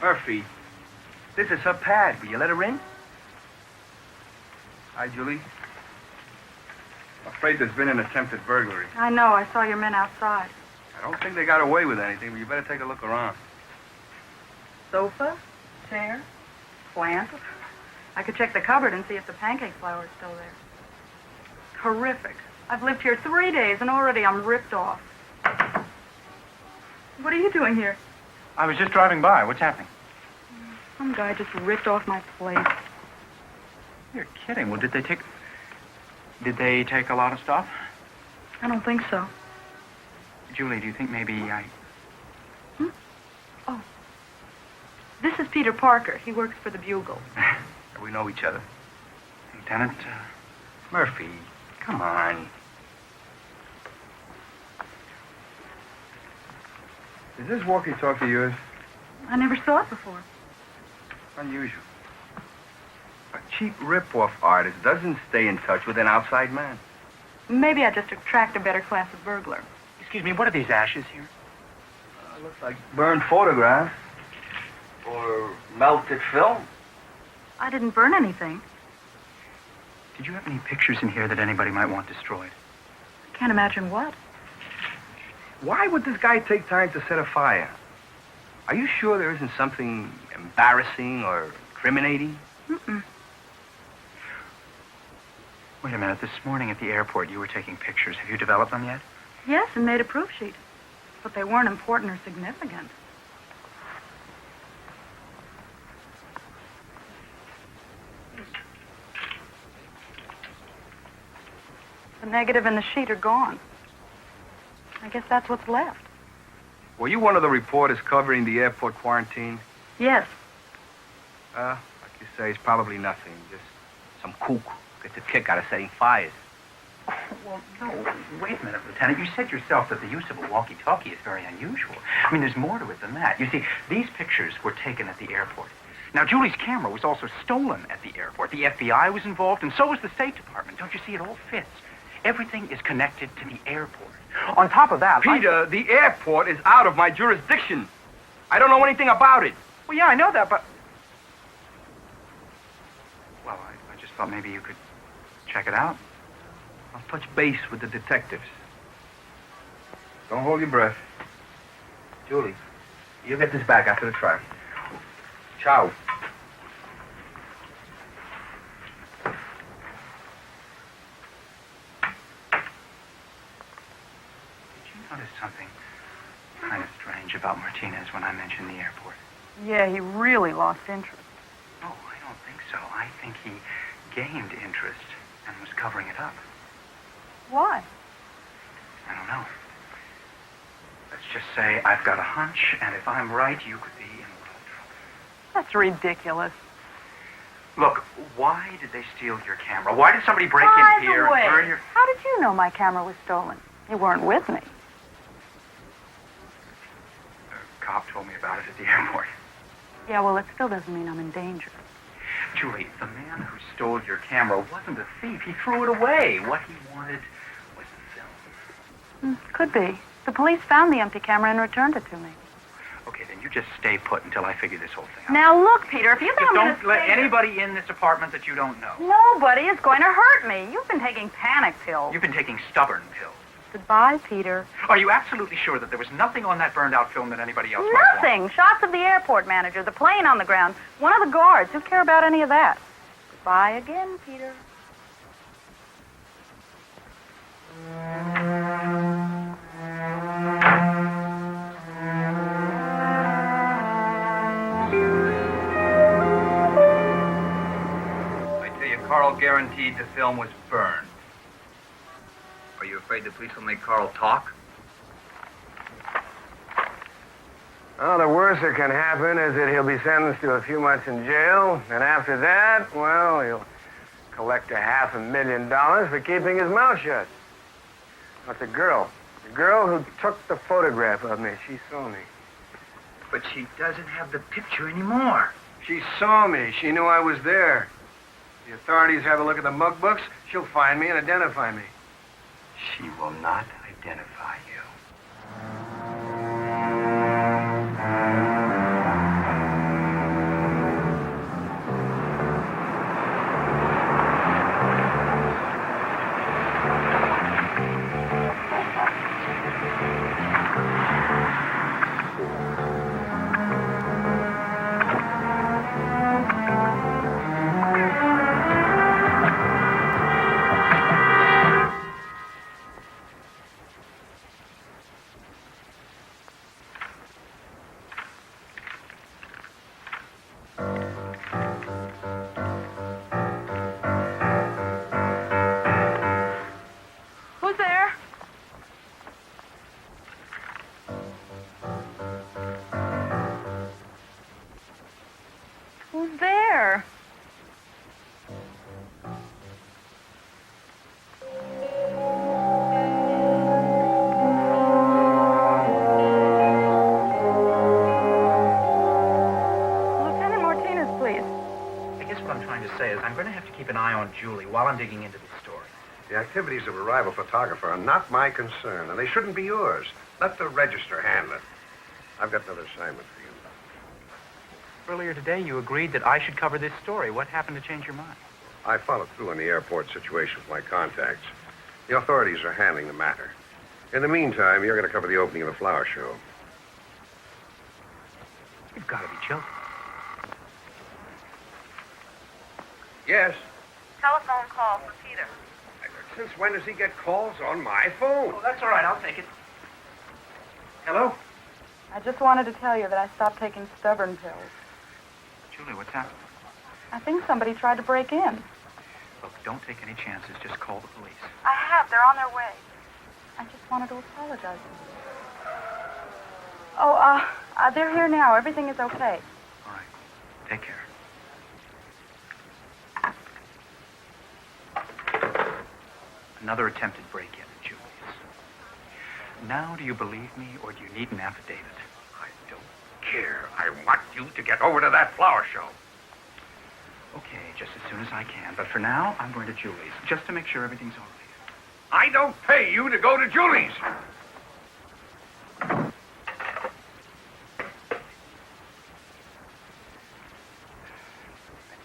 Murphy, this is her pad. Will you let her in? Hi, Julie. I'm afraid there's been an attempted burglary. I know. I saw your men outside. I don't think they got away with anything, but you better take a look around. Sofa, chair, plant. I could check the cupboard and see if the pancake flour is still there. Horrific. I've lived here 3 days and already I'm ripped off. What are you doing here? I was just driving by. What's happening? Some guy just ripped off my plate. You're kidding. Well, did they take a lot of stuff? I don't think so. Julie, do you think maybe I... Oh. This is Peter Parker. He works for the Bugle. We know each other. Lieutenant, Murphy, come on. Is this walkie-talkie yours? I never saw it before. Unusual. A cheap rip-off artist doesn't stay in touch with an outside man. Maybe I just attract a better class of burglar. excuse me, what are these ashes here? Looks like burned photographs. Or melted film. I didn't burn anything. Did you have any pictures in here that anybody might want destroyed? I can't imagine what. Why would this guy take time to set a fire? Are you sure there isn't something embarrassing or incriminating? Mm-mm. Wait a minute. This morning at the airport, you were taking pictures. Have you developed them yet? Yes, and made a proof sheet. But they weren't important or significant. The negative and the sheet are gone. I guess that's what's left. Were you one of the reporters covering the airport quarantine? Yes. Like you say, it's probably nothing. Just some kook gets a kick out of setting fires. Oh, well, no. Wait a minute, Lieutenant. You said yourself that the use of a walkie-talkie is very unusual. I mean, there's more to it than that. You see, these pictures were taken at the airport. Now, Julie's camera was also stolen at the airport. The FBI was involved, and so was the State Department. Don't you see? It all fits. Everything is connected to the airport. On top of that... Peter, the airport is out of my jurisdiction. I don't know anything about it. Well, yeah, I know that, but... Well, I just thought maybe you could check it out. I'll touch base with the detectives. Don't hold your breath. Julie, you get this back after the trial. Ciao. Noticed something kind of strange about Martinez when I mentioned the airport. Yeah, he really lost interest. Oh, I don't think so. I think he gained interest and was covering it up. Why? I don't know. Let's just say I've got a hunch, and if I'm right, you could be in a lot of trouble. That's ridiculous. Look, why did they steal your camera? Why did somebody break By in here the way, and burn your... How did you know my camera was stolen? You weren't with me. The cop told me about it at the airport. Yeah, well, it still doesn't mean I'm in danger. Julie, the man who stole your camera wasn't a thief. He threw it away. What he wanted was the film. Could be. The police found the empty camera and returned it to me. Okay, then you just stay put until I figure this whole thing out. Now, look, Peter, if you think Just I'm going don't to let anybody in this apartment that you don't know. Nobody is going to hurt me. You've been taking panic pills. You've been taking stubborn pills. Goodbye, Peter. Are you absolutely sure that there was nothing on that burned-out film that anybody else might want? Nothing. Shots of the airport manager, the plane on the ground, one of the guards. Who care about any of that? Goodbye again, Peter. I tell you, Carl guaranteed the film was burned. Are you afraid the police will make Carl talk? Well, the worst that can happen is that he'll be sentenced to a few months in jail, and after that, well, he'll collect $500,000 for keeping his mouth shut. That's the girl who took the photograph of me. She saw me. But she doesn't have the picture anymore. She saw me. She knew I was there. The authorities have a look at the mug books. She'll find me and identify me. She will not identify you. Who's there? Who's there? Lieutenant Martinez, please. I guess what I'm trying to say is I'm going to have to keep an eye on Julie while I'm digging into this story. The activities of a rival photographer are not my concern, and they shouldn't be yours. Let the register handle it. I've got another assignment for you. Earlier today, you agreed that I should cover this story. What happened to change your mind? I followed through on the airport situation with my contacts. The authorities are handling the matter. In the meantime, you're going to cover the opening of the flower show. You've got to be joking. Yes? Telephone call for Peter. Since when does he get calls on my phone? Oh, that's all right. I'll take it. Hello? I just wanted to tell you that I stopped taking stubborn pills. Julie, what's happened? I think somebody tried to break in. Look, don't take any chances. Just call the police. I have. They're on their way. I just wanted to apologize. Oh, they're here now. Everything is okay. All right. Take care. Another attempted break-in at Julie's. Now, do you believe me, or do you need an affidavit? I don't care. I want you to get over to that flower show. Okay, just as soon as I can. But for now, I'm going to Julie's, just to make sure everything's all right. I don't pay you to go to Julie's.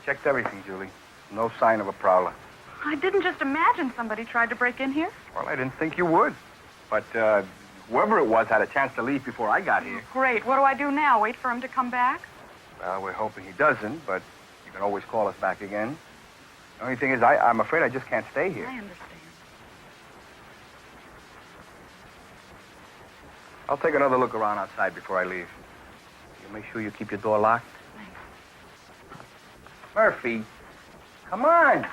Checked everything, Julie. No sign of a prowler. I didn't just imagine somebody tried to break in here. Well, I didn't think you would. But whoever it was had a chance to leave before I got here. Great. What do I do now? Wait for him to come back? Well, we're hoping he doesn't, but you can always call us back again. The only thing is, I'm afraid I just can't stay here. I understand. I'll take another look around outside before I leave. You make sure you keep your door locked. Thanks. Murphy, come on.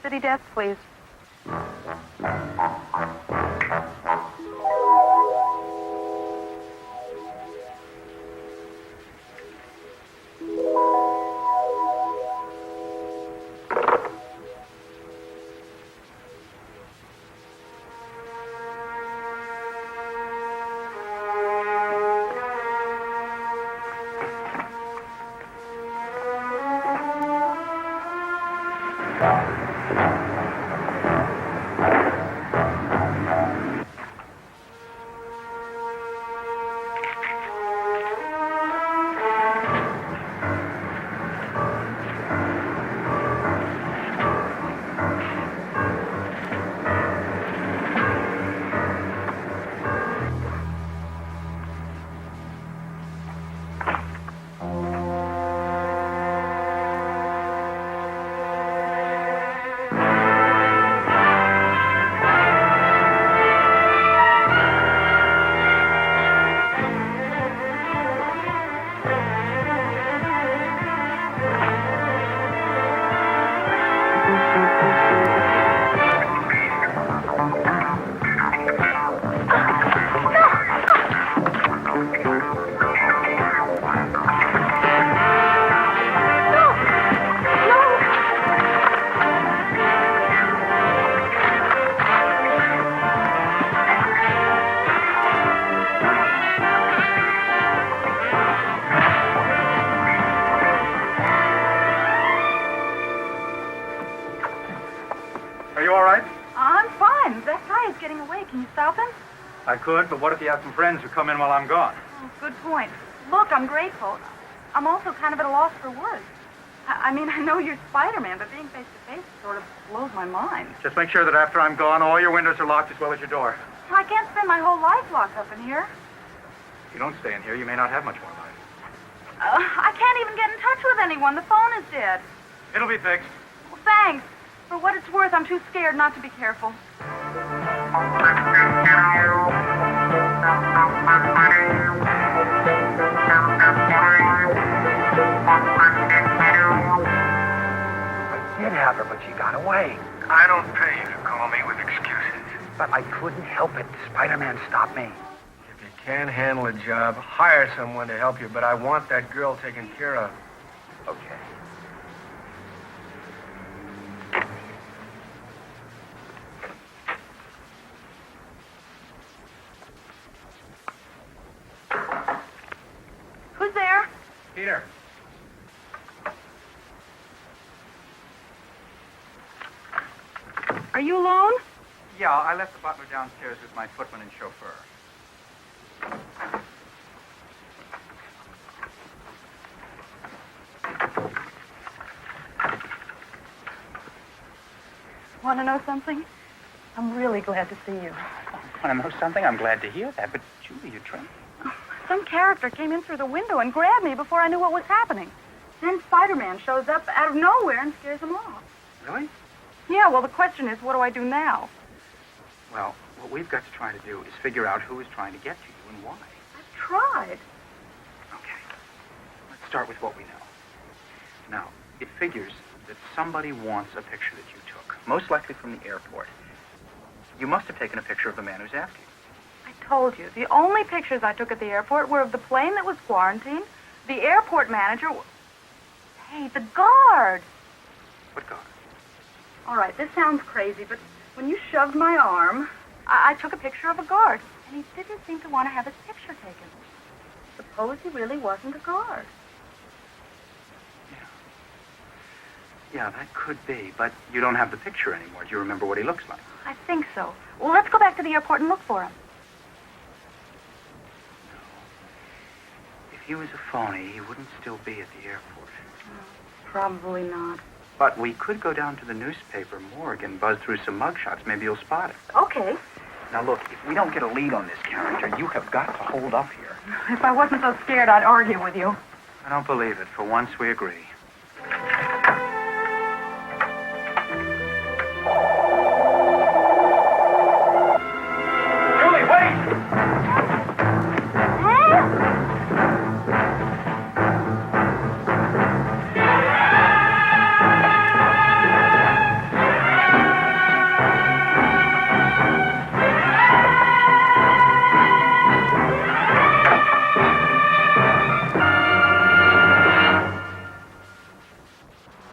City desk, please. I could, but what if you have some friends who come in while I'm gone? Oh, good point. Look, I'm grateful. I'm also kind of at a loss for words. I mean, I know you're Spider-Man, but being face-to-face sort of blows my mind. Just make sure that after I'm gone, all your windows are locked as well as your door. I can't spend my whole life locked up in here. If you don't stay in here, you may not have much more life. I can't even get in touch with anyone. The phone is dead. It'll be fixed. Well, thanks. For what it's worth, I'm too scared not to be careful. I did have her, but she got away. I don't pay you to call me with excuses. But I couldn't help it. Spider-Man stopped me. If you can't handle a job, hire someone to help you, but I want that girl taken care of. Okay. Who's there? Peter. Are you alone? Yeah, I left the butler downstairs with my footman and chauffeur. Want to know something? I'm really glad to see you. Want to know something? I'm glad to hear that, but Julie, you're trying. Some character came in through the window and grabbed me before I knew what was happening. Then Spider-Man shows up out of nowhere and scares them off. Really? Yeah, well, the question is, what do I do now? Well, what we've got to try to do is figure out who is trying to get to you and why. I've tried. Okay. Let's start with what we know. Now, it figures that somebody wants a picture that you took, most likely from the airport. You must have taken a picture of the man who's after you. I told you, the only pictures I took at the airport were of the plane that was quarantined, the airport manager... Hey, the guard! What guard? All right, this sounds crazy, but when you shoved my arm, I took a picture of a guard, and he didn't seem to want to have his picture taken. Suppose he really wasn't a guard. Yeah, that could be, but you don't have the picture anymore. Do you remember what he looks like? I think so. Well, let's go back to the airport and look for him. If he was a phony, he wouldn't still be at the airport. Probably not. But we could go down to the newspaper morgue and buzz through some mugshots. Maybe you'll spot him. Okay. Now, look, if we don't get a lead on this character, you have got to hold up here. If I wasn't so scared, I'd argue with you. I don't believe it. For once, we agree.